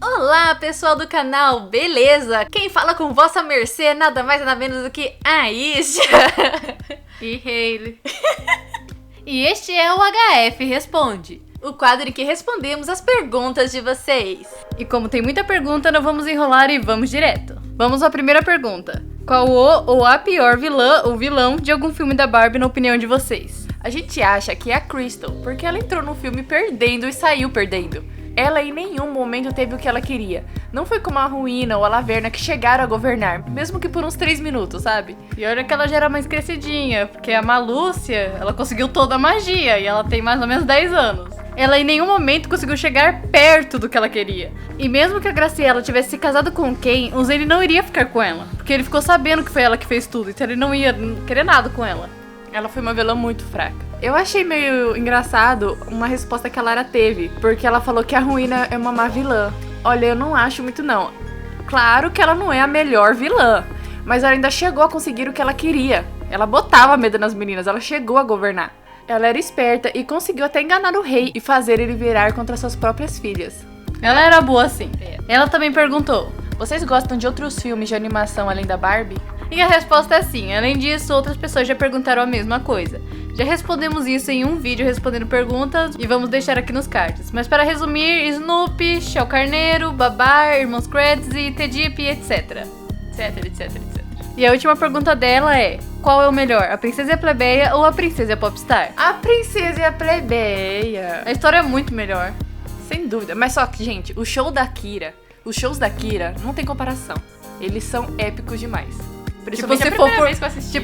Olá, pessoal do canal, beleza? Quem fala com vossa mercê é nada mais nada menos do que a Isha e Hailey. E este é o HF Responde, o quadro em que respondemos as perguntas de vocês. E como tem muita pergunta, não vamos enrolar e vamos direto. Vamos à primeira pergunta. Qual o ou a pior vilã ou vilão de algum filme da Barbie na opinião de vocês? A gente acha que é a Crystal, porque ela entrou no filme perdendo e saiu perdendo. Ela em nenhum momento teve o que ela queria. Não foi como a Ruína ou a Laverna que chegaram a governar, mesmo que por uns 3 minutos, sabe? E olha que ela já era mais crescidinha, porque a Malúcia, ela conseguiu toda a magia e ela tem mais ou menos 10 anos. Ela em nenhum momento conseguiu chegar perto do que ela queria. E mesmo que a Graciela tivesse se casado com o Ken, o Zane não iria ficar com ela, porque ele ficou sabendo que foi ela que fez tudo, então ele não ia querer nada com ela. Ela foi uma vilã muito fraca. Eu achei meio engraçado uma resposta que a Lara teve, porque ela falou que a Ruína é uma má vilã. Olha, eu não acho muito não. Claro que ela não é a melhor vilã, mas ela ainda chegou a conseguir o que ela queria. Ela botava medo nas meninas, ela chegou a governar. Ela era esperta e conseguiu até enganar o rei e fazer ele virar contra suas próprias filhas. Ela era boa sim. Ela também perguntou: vocês gostam de outros filmes de animação além da Barbie? E a resposta é sim. Além disso, outras pessoas já perguntaram a mesma coisa. Já respondemos isso em um vídeo respondendo perguntas e vamos deixar aqui nos cards. Mas para resumir, Snoopy, Shell Carneiro, Babar, Irmãos Kratz e Tedip, etc. Etc. E a última pergunta dela é: qual é o melhor, a Princesa e a Plebeia ou a Princesa e a Popstar? A Princesa e a Plebeia. A história é muito melhor. Sem dúvida. Mas só que, gente, os shows da Kira não tem comparação. Eles são épicos demais.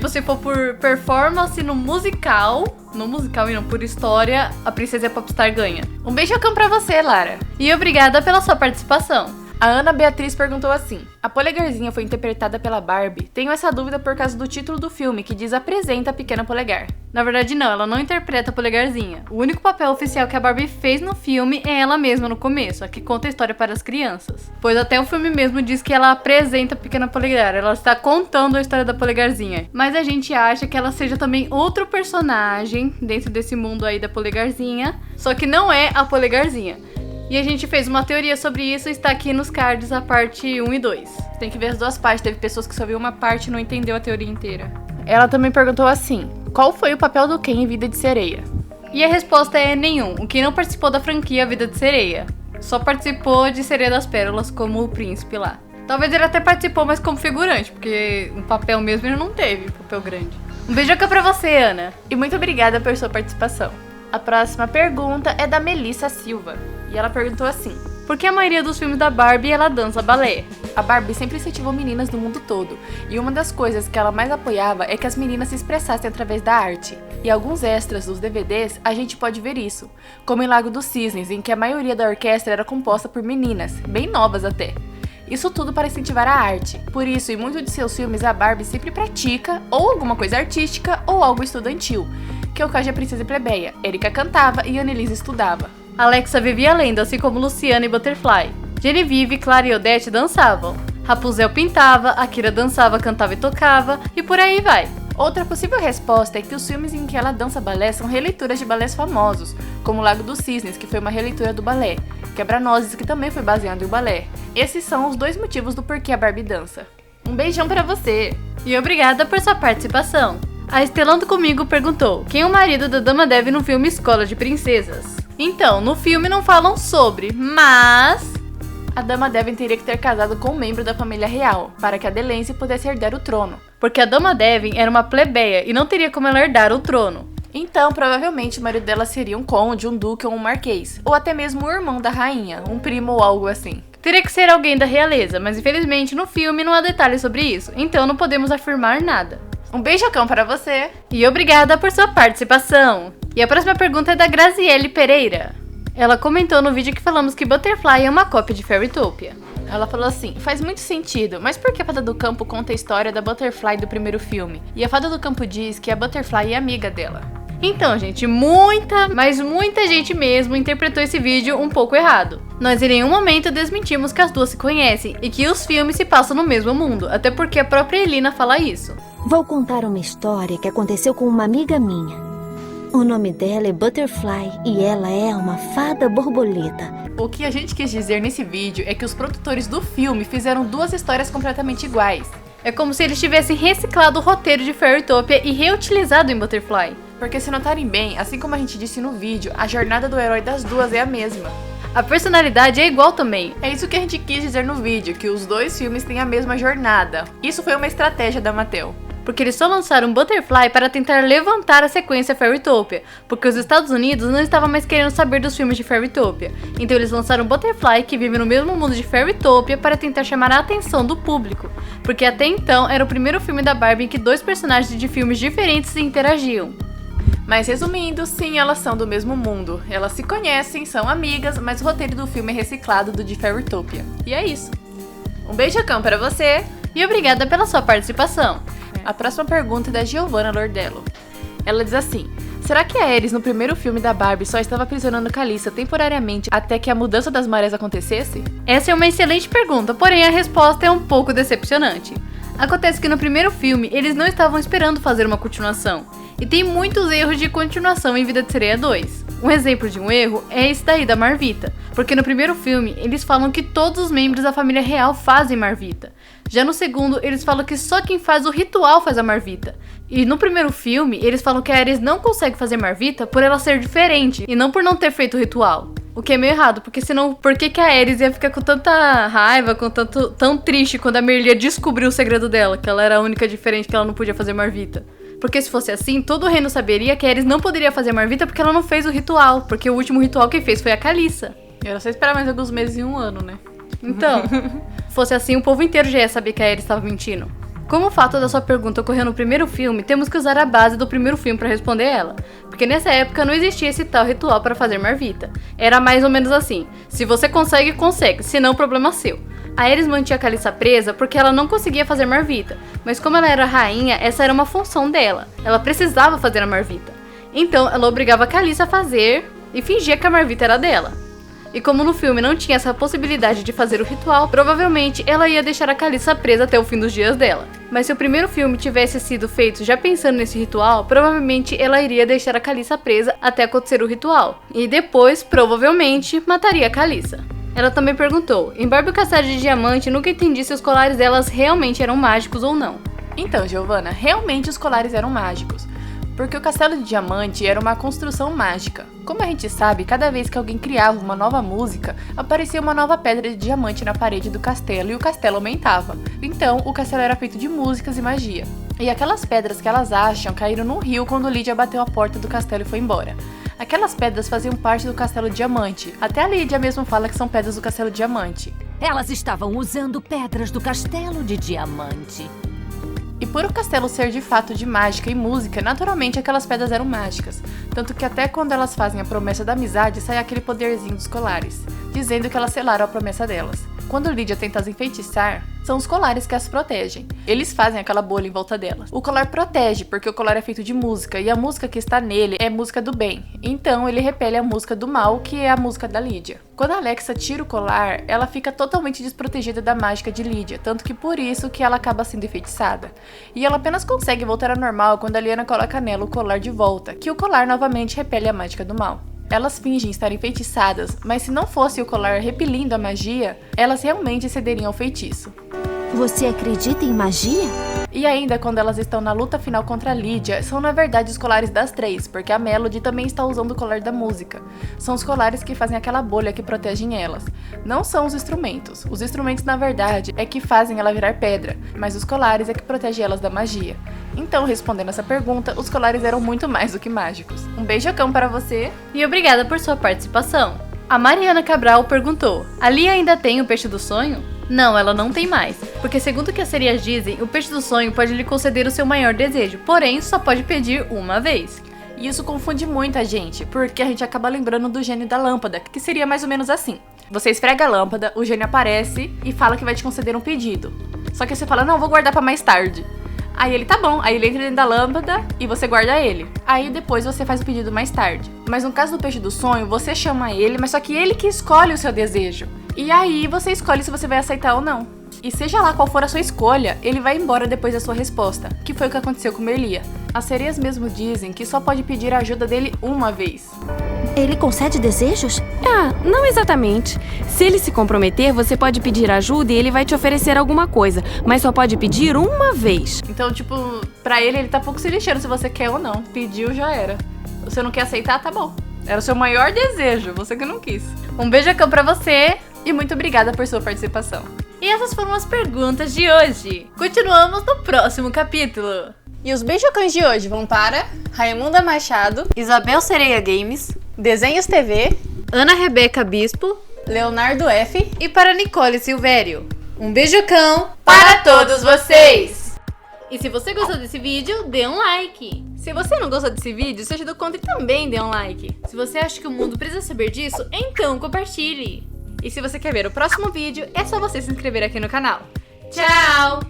Se for por performance no musical e não por história, a Princesa e a Popstar ganha. Um beijocão pra você, Lara. E obrigada pela sua participação. A Ana Beatriz perguntou assim: a Polegarzinha foi interpretada pela Barbie? Tenho essa dúvida por causa do título do filme, que diz Apresenta a Pequena Polegar. Na verdade não, ela não interpreta a Polegarzinha. O único papel oficial que a Barbie fez no filme é ela mesma no começo, a que conta a história para as crianças. Pois até o filme mesmo diz que ela apresenta a Pequena Polegar, ela está contando a história da Polegarzinha. Mas a gente acha que ela seja também outro personagem dentro desse mundo aí da Polegarzinha, só que não é a Polegarzinha. E a gente fez uma teoria sobre isso, está aqui nos cards a parte 1 e 2. Tem que ver as duas partes, teve pessoas que só viu uma parte e não entendeu a teoria inteira. Ela também perguntou assim: qual foi o papel do Ken em Vida de Sereia? E a resposta é nenhum. O Ken não participou da franquia Vida de Sereia. Só participou de Sereia das Pérolas como o príncipe lá. Talvez ele até participou, mas como figurante, porque um papel mesmo ele não teve, papel grande. Um beijoca pra você, Ana. E muito obrigada por sua participação. A próxima pergunta é da Melissa Silva. E ela perguntou assim: por que a maioria dos filmes da Barbie ela dança balé? A Barbie sempre incentivou meninas do mundo todo. E uma das coisas que ela mais apoiava é que as meninas se expressassem através da arte. E alguns extras dos DVDs a gente pode ver isso. Como em Lago dos Cisnes, em que a maioria da orquestra era composta por meninas, bem novas até. Isso tudo para incentivar a arte. Por isso, em muitos de seus filmes, a Barbie sempre pratica ou alguma coisa artística ou algo estudantil, que é o caso de A Princesa e Plebeia. Erika cantava e Annelise estudava. Alexa vivia lendo, assim como Luciana e Butterfly. Genevieve, Clara e Odete dançavam. Rapunzel pintava, Akira dançava, cantava e tocava, e por aí vai. Outra possível resposta é que os filmes em que ela dança balé são releituras de balés famosos, como Lago dos Cisnes, que foi uma releitura do balé, Quebra-Nozes, que também foi baseado em um balé. Esses são os 2 motivos do porquê a Barbie dança. Um beijão pra você! E obrigada por sua participação. A Estelando Comigo perguntou: quem é o marido da Dama Deve no filme Escola de Princesas? Então, no filme não falam sobre, mas a Dama Devon teria que ter casado com um membro da família real, para que a Delence pudesse herdar o trono. Porque a Dama Devon era uma plebeia e não teria como ela herdar o trono. Então, provavelmente, o marido dela seria um conde, um duque ou um marquês. Ou até mesmo um irmão da rainha, um primo ou algo assim. Teria que ser alguém da realeza, mas infelizmente no filme não há detalhes sobre isso, então não podemos afirmar nada. Um beijocão para você! E obrigada por sua participação! E a próxima pergunta é da Graziele Pereira. Ela comentou no vídeo que falamos que Butterfly é uma cópia de Fairytopia. Ela falou assim: faz muito sentido, mas por que a Fada do Campo conta a história da Butterfly do primeiro filme? E a Fada do Campo diz que a Butterfly é amiga dela. Então, gente, muita gente mesmo interpretou esse vídeo um pouco errado. Nós em nenhum momento desmentimos que as duas se conhecem e que os filmes se passam no mesmo mundo, até porque a própria Elina fala isso. Vou contar uma história que aconteceu com uma amiga minha. O nome dela é Butterfly e ela é uma fada borboleta. O que a gente quis dizer nesse vídeo é que os produtores do filme fizeram duas histórias completamente iguais. É como se eles tivessem reciclado o roteiro de Fairytopia e reutilizado em Butterfly. Porque se notarem bem, assim como a gente disse no vídeo, a jornada do herói das duas é a mesma. A personalidade é igual também. É isso que a gente quis dizer no vídeo, que os dois filmes têm a mesma jornada. Isso foi uma estratégia da Mattel. Porque eles só lançaram Butterfly para tentar levantar a sequência Fairytopia, porque os Estados Unidos não estavam mais querendo saber dos filmes de Fairytopia. Então eles lançaram Butterfly, que vive no mesmo mundo de Fairytopia, para tentar chamar a atenção do público. Porque até então era o primeiro filme da Barbie em que dois personagens de filmes diferentes se interagiam. Mas resumindo, sim, elas são do mesmo mundo. Elas se conhecem, são amigas, mas o roteiro do filme é reciclado do de Fairytopia. E é isso. Um beijocão para você! E obrigada pela sua participação. A próxima pergunta é da Giovanna Lordello. Ela diz assim: será que a Ares no primeiro filme da Barbie só estava aprisionando Calissa temporariamente até que a mudança das marés acontecesse? Essa é uma excelente pergunta, porém a resposta é um pouco decepcionante. Acontece que no primeiro filme eles não estavam esperando fazer uma continuação, e tem muitos erros de continuação em Vida de Sereia 2. Um exemplo de um erro é esse daí da Marvita, porque no primeiro filme eles falam que todos os membros da família real fazem Marvita. Já no segundo, eles falam que só quem faz o ritual faz a Marvita. E no primeiro filme, eles falam que a Ares não consegue fazer Marvita por ela ser diferente, e não por não ter feito o ritual. O que é meio errado, porque senão, por que a Ares ia ficar com tanta raiva, tão triste quando a Merlia descobriu o segredo dela, que ela era a única diferente, que ela não podia fazer Marvita? Porque se fosse assim, todo o reino saberia que a Ares não poderia fazer Marvita porque ela não fez o ritual, porque o último ritual que fez foi a Calissa. Era só esperar mais alguns meses e um ano, né? Então, se fosse assim, o povo inteiro já ia saber que a Ares estava mentindo. Como o fato da sua pergunta ocorreu no primeiro filme, temos que usar a base do primeiro filme para responder ela. Porque nessa época não existia esse tal ritual para fazer Marvita. Era mais ou menos assim: se você consegue, consegue, senão o problema é seu. A Ares mantinha a Calissa presa porque ela não conseguia fazer Marvita, mas como ela era rainha, essa era uma função dela. Ela precisava fazer a Marvita. Então ela obrigava a Calissa a fazer e fingia que a Marvita era dela. E como no filme não tinha essa possibilidade de fazer o ritual, provavelmente ela ia deixar a Calissa presa até o fim dos dias dela. Mas se o primeiro filme tivesse sido feito já pensando nesse ritual, provavelmente ela iria deixar a Calissa presa até acontecer o ritual. E depois, provavelmente, mataria a Calissa. Ela também perguntou: em Barbie o Castelo de Diamante, nunca entendi se os colares delas realmente eram mágicos ou não. Então, Giovanna, realmente os colares eram mágicos. Porque o Castelo de Diamante era uma construção mágica. Como a gente sabe, cada vez que alguém criava uma nova música, aparecia uma nova pedra de diamante na parede do castelo e o castelo aumentava. Então, o castelo era feito de músicas e magia. E aquelas pedras que elas acham caíram no rio quando Lídia bateu a porta do castelo e foi embora. Aquelas pedras faziam parte do Castelo Diamante. Até a Lídia mesmo fala que são pedras do Castelo Diamante. Elas estavam usando pedras do Castelo de Diamante. E por o castelo ser de fato de mágica e música, naturalmente aquelas pedras eram mágicas. Tanto que até quando elas fazem a promessa da amizade, sai aquele poderzinho dos colares, dizendo que elas selaram a promessa delas. Quando Lídia tenta as enfeitiçar, são os colares que as protegem. Eles fazem aquela bolha em volta delas. O colar protege, porque o colar é feito de música, e a música que está nele é música do bem. Então ele repele a música do mal, que é a música da Lídia. Quando a Alexa tira o colar, ela fica totalmente desprotegida da mágica de Lídia, tanto que por isso que ela acaba sendo enfeitiçada. E ela apenas consegue voltar ao normal quando a Liana coloca nela o colar de volta, que o colar novamente repele a mágica do mal. Elas fingem estar enfeitiçadas, mas se não fosse o colar repelindo a magia, elas realmente cederiam ao feitiço. Você acredita em magia? E ainda quando elas estão na luta final contra a Lídia, são na verdade os colares das três, porque a Melody também está usando o colar da música. São os colares que fazem aquela bolha que protegem elas. Não são os instrumentos. Os instrumentos na verdade é que fazem ela virar pedra, mas os colares é que protegem elas da magia. Então, respondendo essa pergunta, os colares eram muito mais do que mágicos. Um beijocão para você e obrigada por sua participação. A Mariana Cabral perguntou: a Lia ainda tem o peixe do sonho? Não, ela não tem mais, porque segundo o que as serias dizem, o peixe do sonho pode lhe conceder o seu maior desejo, porém só pode pedir uma vez. E isso confunde muita gente, porque a gente acaba lembrando do gênio da lâmpada, que seria mais ou menos assim. Você esfrega a lâmpada, o gênio aparece e fala que vai te conceder um pedido. Só que você fala: não, vou guardar pra mais tarde. Aí ele: tá bom, aí ele entra dentro da lâmpada e você guarda ele. Aí depois você faz o pedido mais tarde. Mas no caso do peixe do sonho, você chama ele, mas só que ele que escolhe o seu desejo. E aí você escolhe se você vai aceitar ou não. E seja lá qual for a sua escolha, ele vai embora depois da sua resposta, que foi o que aconteceu com Merlia. As sereias mesmo dizem que só pode pedir a ajuda dele uma vez. Ele concede desejos? Ah, não exatamente. Se ele se comprometer, você pode pedir ajuda e ele vai te oferecer alguma coisa, mas só pode pedir uma vez. Então, tipo, pra ele tá pouco se lixando se você quer ou não. Pediu, já era. Você não quer aceitar, tá bom. Era o seu maior desejo, você que não quis. Um beijocão pra você. E muito obrigada por sua participação. E essas foram as perguntas de hoje. Continuamos no próximo capítulo. E os beijocões de hoje vão para Raimunda Machado, Isabel Sereia Games, Desenhos TV, Ana Rebeca Bispo Leonardo F. e para Nicole Silvério. Um beijocão Para todos vocês! E se você gostou desse vídeo, dê um like. Se você não gostou desse vídeo, seja do contra e também dê um like. Se você acha que o mundo precisa saber disso, então compartilhe. E se você quer ver o próximo vídeo, é só você se inscrever aqui no canal. Tchau!